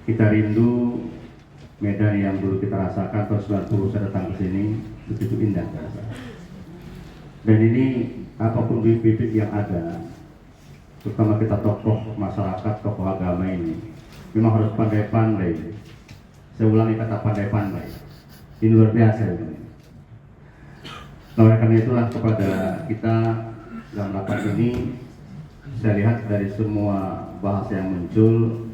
Kita rindu Medan yang dulu kita rasakan tahun 90 saya datang ke sini begitu indah terasa. Dan ini apapun bibit yang ada, terutama kita tokoh masyarakat, tokoh agama ini memang harus pandai-pandai. Saya ulangi kata pandai-pandai. Ini luar biasa ini. Nah, oleh karena itulah kepada kita dalam rapat ini, saya lihat dari semua bahasa yang muncul,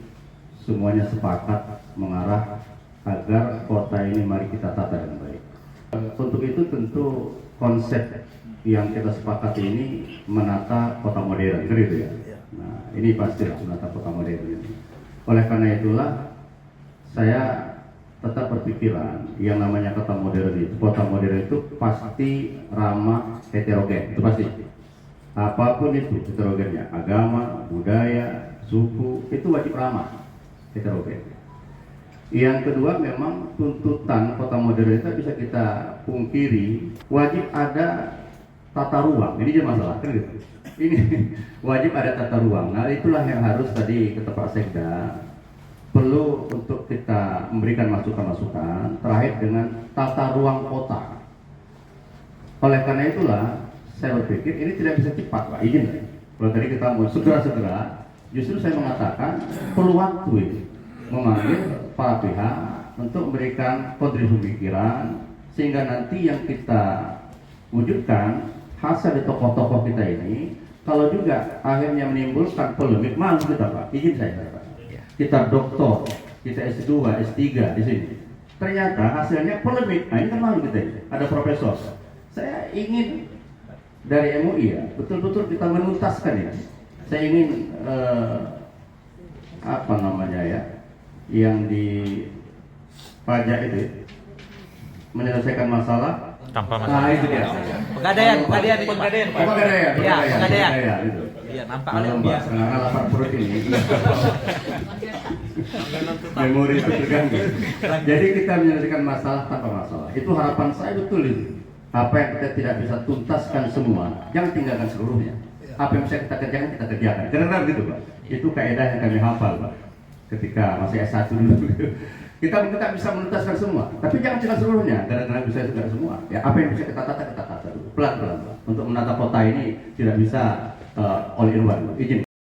semuanya sepakat mengarah agar kota ini mari kita tata dengan baik. Untuk itu tentu konsep yang kita sepakati ini menata kota modern, gitu ya. Nah, ini pastilah menata kota modern ini. Oleh karena itulah saya tetap berpikiran yang namanya kota modern itu pasti ramah heterogen, itu pasti. Apapun itu heterogennya, agama, budaya, suku, itu wajib ramah heterogen. Yang kedua, memang tuntutan kota modern itu bisa kita pungkiri, wajib ada tata ruang. Ini aja masalah, kan gitu. Ini wajib ada tata ruang. Nah, itulah yang harus tadi kata Pak Sekda, perlu untuk kita memberikan masukan-masukan terkait dengan tata ruang kota. Oleh karena itulah saya berpikir ini tidak bisa cepat, Pak. Izin. Kalau tadi kita mau segera-segera, justru saya mengatakan perlu waktu ini memanggil para pihak untuk memberikan kontribusi pikiran sehingga nanti yang kita wujudkan hasil di tokoh-tokoh kita ini kalau juga akhirnya menimbulkan polemik, malu kita, Pak. Izin saya, Pak. Kita doktor, kita S2, S3 di sini. Ternyata hasilnya polemik. Nah, ini kan malu kita ini. Ada profesor. Saya ingin dari MUI ya, betul-betul kita menuntaskan ya. Saya ingin apa namanya ya, yang di pajak itu menyelesaikan masalah tanpa masalah. Nah, itu dia. Pegadaian. Iya, pegadaian. Itu. Iya, nampak oleh biasa. Karena lapar perut ini. Memori itu terganggu. Jadi kita menyelesaikan masalah tanpa masalah. Itu harapan saya betul itu. Apa yang kita tidak bisa tuntaskan semua, jangan tinggalkan seluruhnya. Apa yang bisa kita kerjakan, kita kerjakan. Karena gitu, Pak. Itu kaidah yang kami hafal, Pak. Ketika masih S1 dulu. Kita bisa menuntaskan semua, tapi jangan tinggal seluruhnya. Karena bisa juga semua. Ya, apa yang bisa kita tata dulu. Pelan-pelan, Pak. Untuk menata kota ini tidak bisa all in one. Izin.